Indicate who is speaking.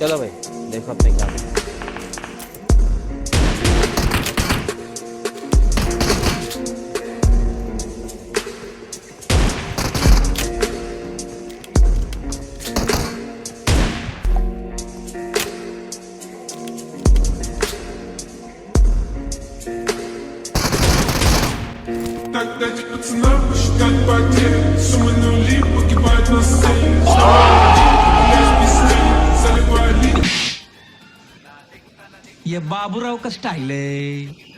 Speaker 1: चलो भाई देखो अपने काम।
Speaker 2: Так дать пацанам посчитать потери. Суммы нули погибают на сцене. Грязь без тени, заливая линии.
Speaker 3: ये बाबूराव का स्टाइल है।